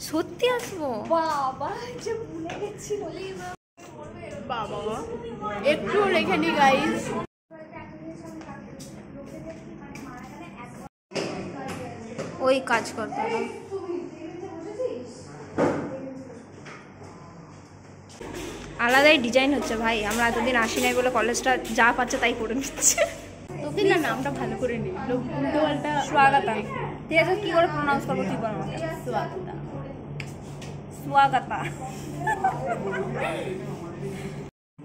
সত্যি আসবো বাবা, যে ভুলে গেছি। বাবা একটু রেখে নি গাইস। ওই কাজ করতে হবে, আলাদাই ডিজাইন হচ্ছে ভাই। আমরা এতদিন আসি নাই বলে কলেজটা যা পাচ্ছে তাই করে নিচ্ছে। তোকে না নামটা ভালো করে নি, উল্টো পাল্টা। স্বাগতা, ঠিক আছে, কি করে প্রনাউন্স করবো তুই বল আমাকে। স্বাগতা, স্বাগতা।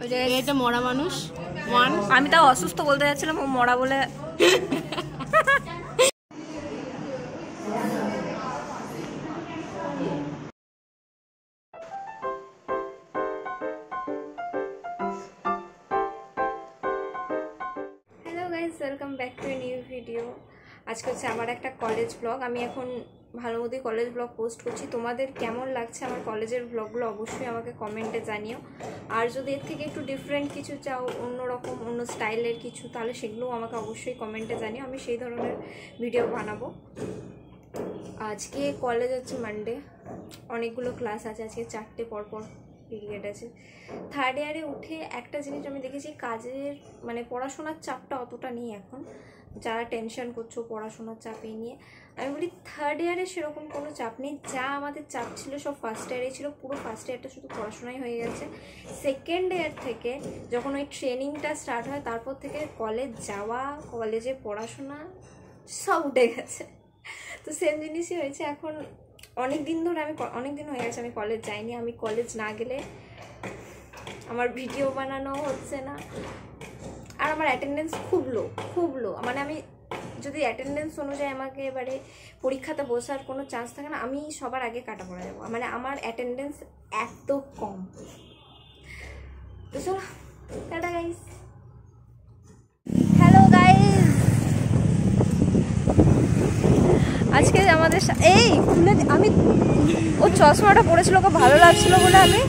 ওই যে এটা মরা মানুষ ওয়ান, আমি তাও অসুস্থ বলতে যাচ্ছিলাম, ও মরা বলে। Welcome back to a new video. আজকে হচ্ছে আমার একটা কলেজ ব্লগ। আমি এখন ভালো মতোই কলেজ ব্লগ পোস্ট করছি। তোমাদের কেমন লাগছে আমার কলেজের ব্লগগুলো অবশ্যই আমাকে কমেন্টে জানিও। আর যদি এর থেকে একটু ডিফারেন্ট কিছু চাও, অন্যরকম অন্য স্টাইলের কিছু, তাহলে সেগুলোও আমাকে অবশ্যই কমেন্টে জানিও, আমি সেই ধরনের ভিডিও বানাবো। আজকে কলেজ হচ্ছে মানডে, অনেকগুলো ক্লাস আছে, আজকে 4টে পরপর পিরিয়ড আছে। থার্ড ইয়ারে উঠে একটা জিনিস আমি দেখেছি, কাজের মানে পড়াশোনার চাপটা অতটা নেই এখন। যারা টেনশন করছো পড়াশোনার চাপে নিয়ে, আমি বলি থার্ড ইয়ারে সেরকম কোনো চাপ নেই। যা আমাদের চাপ ছিল সব ফার্স্ট ইয়ারে ছিল। পুরো ফার্স্ট ইয়ারটা শুধু পড়াশোনাই হয়ে গেছে। সেকেন্ড ইয়ার থেকে যখন ওই ট্রেনিংটা স্টার্ট হয়, তারপর থেকে কলেজ যাওয়া, কলেজে পড়াশোনা সব উঠে গেছে। তো সেম জিনিসই হয়েছে এখন। অনেক দিন হয়ে গেছে আমি কলেজ যাইনি। আমি কলেজ না গেলে আমার ভিডিও বানানো হচ্ছে না। আর আমার অ্যাটেন্ডেন্স খুব লো। মানে আমি যদি অ্যাটেন্ডেন্স অনুযায়ী আমাকে এবারে পরীক্ষাতে বসার কোনো চান্স থাকে না, আমি সবার আগে কাটা পড়া যাবো। মানে আমার অ্যাটেন্ডেন্স এত কম। তো চলো, টাটা গাইস। হ্যালো গাইস, আজকে আমাদের এই আমি ও চশমাটা পরেছিল, ওকে ভালো লাগছিল বলে আমি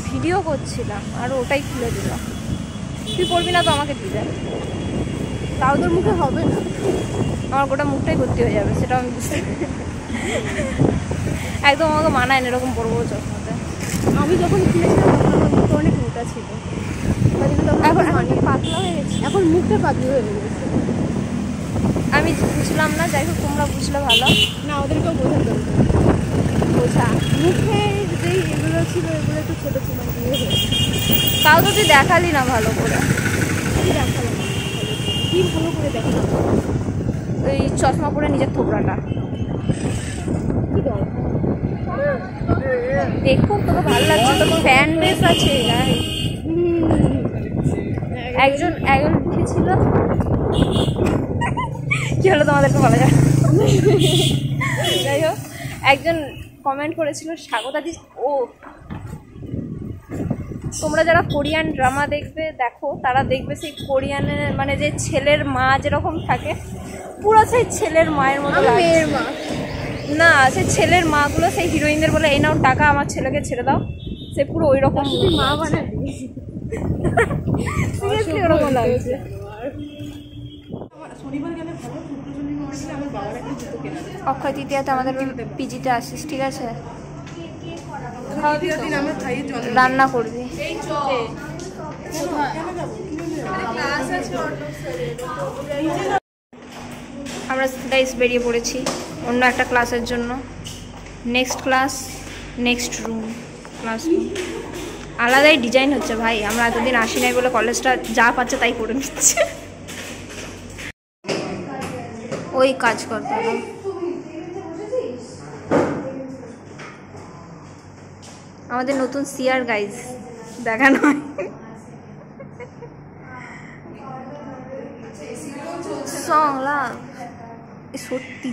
ভিডিও করছিলাম, আর ওটাই খুলে দিলাম। তুই পড়বি না তো আমাকে দিবে, তাও তোর মুখে হবে না, আমার গোটা মুখটাই ভর্তি হয়ে যাবে, সেটা আমি বুঝতে পারি। একদম আমাকে মানায় না এরকম বড় বড় চশমাতে। আমি যখন কিনেছিলাম আমার মুখটা অনেক মোটা ছিল, এখন অনেক পাতলা হয়ে গেছে, এখন মুখটা পাতলা হয়ে গেছে। আমি বুঝলাম না, যাই হোক তোমরা বুঝলে ভালো। না, ওদেরকেও বোঝাতে হবে, বোঝা। মুখের যে এগুলো ছিল এগুলো একটু ছোটো ছিল, তাও তো তুই দেখালি না ভালো করে। কি ভালো করে দেখালাম? ওই চশমা পরে নিজের থোবড়াটা দেখুন, তোকে ভালো লাগছে, তোর ফ্যান বেস আছে। একজন উঠেছিল, কি হলো তোমাদেরকে বলা যায়। যাই হোক, একজন কমেন্ট করেছিল স্বাগতা দি। ও তোমরা যারা কোরিয়ান ড্রামা দেখো, তারা দেখবে সেই কোরিয়ানের মানে যে ছেলের মা যেরকম থাকে, পুরো সেই ছেলের মায়ের মতো। মেয়ের মা না, সেই ছেলের মাগুলো সেই হিরোইনদের বলে এই নাও টাকা, আমার ছেলেকে ছেড়ে দাও, সে পুরো ওই রকম মা বানাবি। সিরিয়াসলি ওরকম লাগছে। অক্ষয় তৃতীয়াতে আমাদের পিজিতে আসিস, ঠিক আছে? রান্না করবি। আমরা গাইস বেরিয়ে পড়েছি অন্য একটা ক্লাসের জন্য। Next class, next room, classroom. আলাদাই ডিজাইন হচ্ছে ভাই। আমরা এতদিন আসি নাই বলে কলেজটা যা পাচ্ছে তাই করে নিচ্ছে। ওই কাজ করতে হবে। আমাদের নতুন সিআর গাইজ দেখানো হয়। সত্যি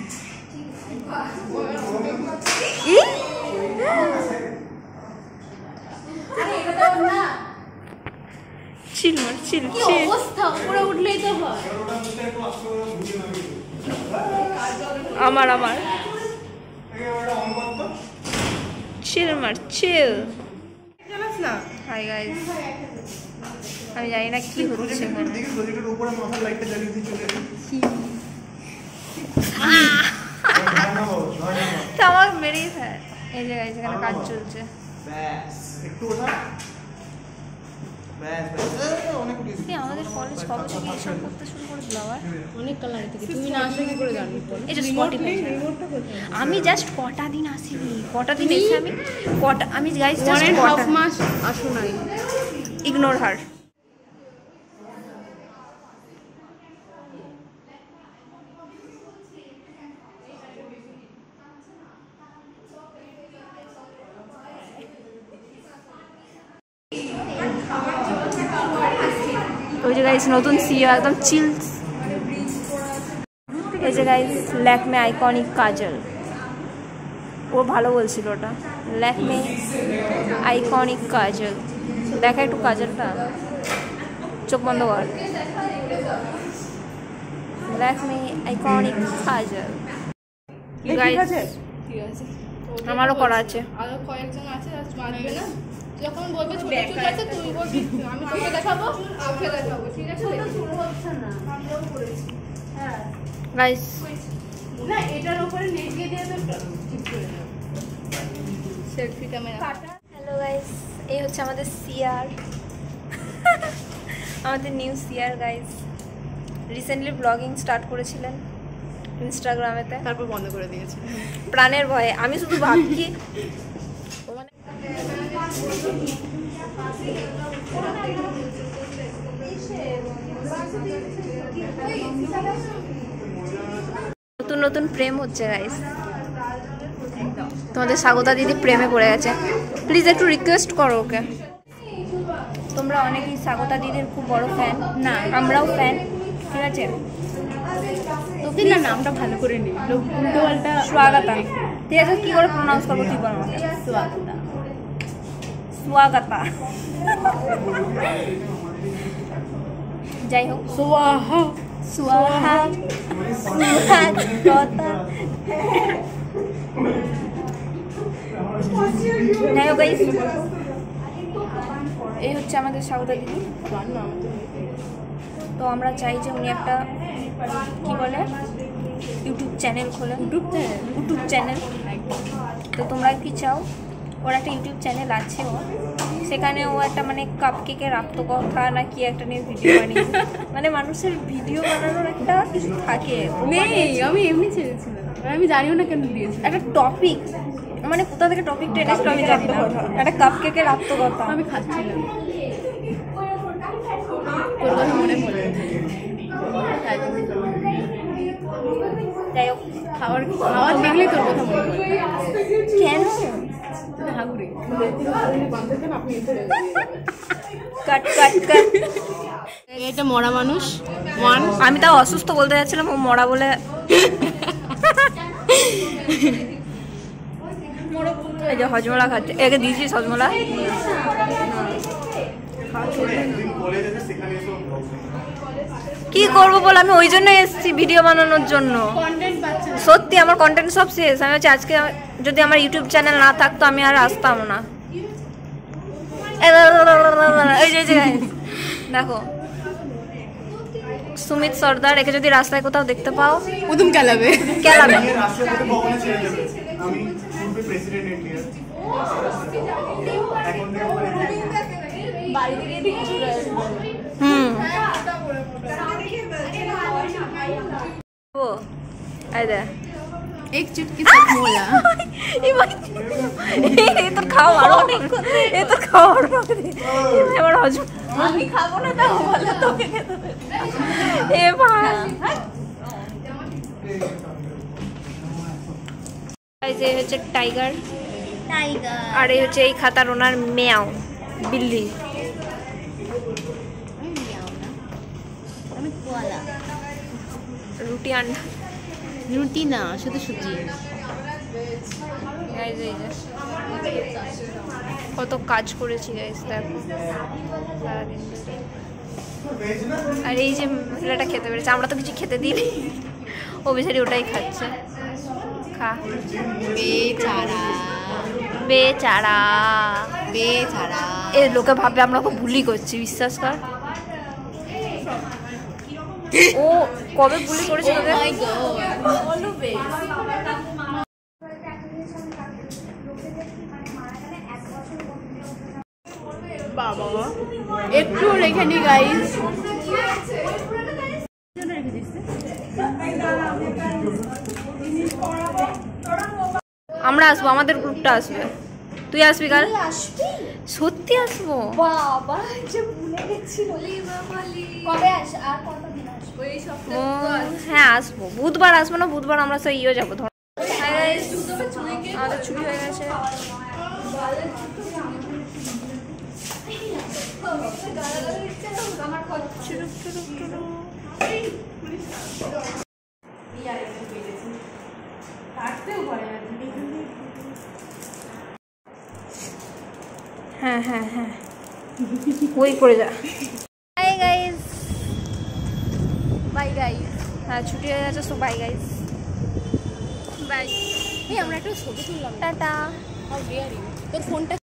চিল মার, চিল চিল। আমার চিল মার, চিল। হাই গাইস, আমি জানি না কি হচ্ছে এখানে। তো আমার মেরেই ফেল। এই জায়গায় যেখানে কাজ চলছে আমাদের কলেজ কবে থেকে এসব করতে শুরু করেছিল আবার অনেক কাল আগে থেকে। তুমি না আসলে কি করে জানবি? এই যে স্পটিফাই আমি জাস্ট কটা দিন আসিনি, কটা দিন এসে আমি গাইস জাস্ট 1.5 মাস আসো নাই। ইগনোর হার। ওই যে গাইস নতুন সিও একদম চিল। এই যে গাইস ল্যাকমে আইকনিক কাজল, ও ভালো বলছিল ওটা, ল্যাকমে আইকনিক কাজল। দেখা একটু কাজলটা, চোখ বন্ধ কর। ল্যাকমে আইকনিক কাজল গাইস, আমারও করা আছে। আরো কয়েকজন আছে বাঁচবে না, যখন বলবে ছোট ছোট আছে তুই বলবি আমি তোকে দেখাবো, ওকে দেখাবো, ঠিক আছে? শুরু হচ্ছে না, আমরাও করেছি। হ্যাঁ গাইস না, এটার উপরে নেট দিয়ে দিয়ে তো ঠিক করে দাও সেলফি ক্যামেরা। হ্যালো গাইস, এই হচ্ছে আমাদের সিআর, আমাদের new CR guys. Recently blogging start করেছিলেন ইনস্টাগ্রামেতে, তারপর বন্ধ করে দিয়েছে প্রাণের ভয়ে। আমি শুধু ভাবছি নতুন নতুন প্রেম হচ্ছে গাইস। তোমাদের স্বাগতা দিদি প্রেমে পড়ে গেছে, প্লিজ একটু রিকোয়েস্ট করো ওকে। তোমরা অনেকেই স্বাগতা দিদির খুব বড় ফ্যান, না আমরাও ফ্যান, ঠিক আছে? তোকে না নামটা ভালো করে নি, লোক উল্টো পাল্টা। স্বাগতা, ঠিক আছে? কি করে প্রোনাউন্স করবো তুই বল আমাকে। স্বাগতা, স্বাগতা, যাই হোক। সোয়াহা সোহা সোহাগতা, যাই হোক গাইস, এই হচ্ছে আমাদের স্বাগতা দিদি। তো আমরা চাই যে উনি একটা কি বলে ইউটিউব চ্যানেল খোলেন। ইউটিউব চ্যানেল, তো তোমরা কি চাও? ওর একটা ইউটিউব চ্যানেল আছে, ও সেখানে ও একটা মানে কাপ কেকের আত্মকথা না কি একটা নিয়ে ভিডিও বানিয়ে, মানে মানুষের ভিডিও বানানোর একটা কিছু থাকে। নেই, আমি এমনি ছেড়েছিলাম, আমি জানিও না কেন দিয়েছি। একটা টপিক, মানে কোথা থেকে টপিকটা এনেছিল আমি জানি না, একটা কাপ কেকের আত্মকথা। আমি খাচ্ছিলাম, তোর কথা মনে পড়ে, যাই হোক, খাবার খাবার দেখলেই তোর কথা মনে পড়ে। কেন? হাগুড়ি কাট কাট কাট। এটা মরা মানুষ ওয়ান। আমি তাও অসুস্থ বলতে যাচ্ছিলাম, ও মরা বলে। এই যে হজমলা খাচ্ছে, একে দিয়েছিস হজমলা? কি করবো বল, আমি ওই জন্য এসেছি ভিডিও বানানোর জন্য। সত্যি আমার কন্টেন্ট সব শেষ। আমি হচ্ছে আজকে যদি আমার ইউটিউব চ্যানেল না থাকতো আমি আর আসতাম না। এই যে দেখো সুমিত সর্দার, একে যদি রাস্তায় কোথাও দেখতে পাও প্রথম কেলাবে কেলাবে। হুম ও আই দে एक चुटकी से मोला এই তো খাও আরো অনেক, এই তো খাও আরো এবার হজম। আমি খাবো না, তাও বলে তোকে খেতে দে। এ ভাই এই যে হচ্ছে টাইগার, আর এই হচ্ছে এই খাতার ওনার মেয়াও বিল্লি। রুটি আন্ডা, রুটি না শুধু সুজি। কত কাজ করেছি গাইস দেখো সারাদিন ধরে। আর এই যে মহিলাটা খেতে পেরেছে, আমরা তো কিছু খেতে দিইনি, ও বেচারি ওটাই খাচ্ছে। খা বেচারা বেচারা বেচারা। এ লোকে ভাববে আমরা ওকে বুলি করছি, বিশ্বাস কর। ও কবে বুলি করেছে তোকে? বাবা একটু রেখে নি গাইস। আমরা আসবো, আমাদের গ্রুপটা আসবে। তুই আসবি কাল? সত্যি আসবো বাবা যে ভুলে গেছি। কবে আস আর কতদিন আসবো? এই সপ্তাহে হ্যাঁ আসবো, বুধবার আসবো না, বুধবার আমরা সেই ইয়ে যাবো ধর। আমাদের ছুটি হয়ে গেছে। হ্যাঁ হ্যাঁ হ্যাঁ ওই করে যা। Bye guys, bye guys. হ্যাঁ ছুটি হয়ে গেছে, সো বাই গাইস, বাই। এই আমরা একটা ছবি তুললাম। টাটা। তোর ফোনটা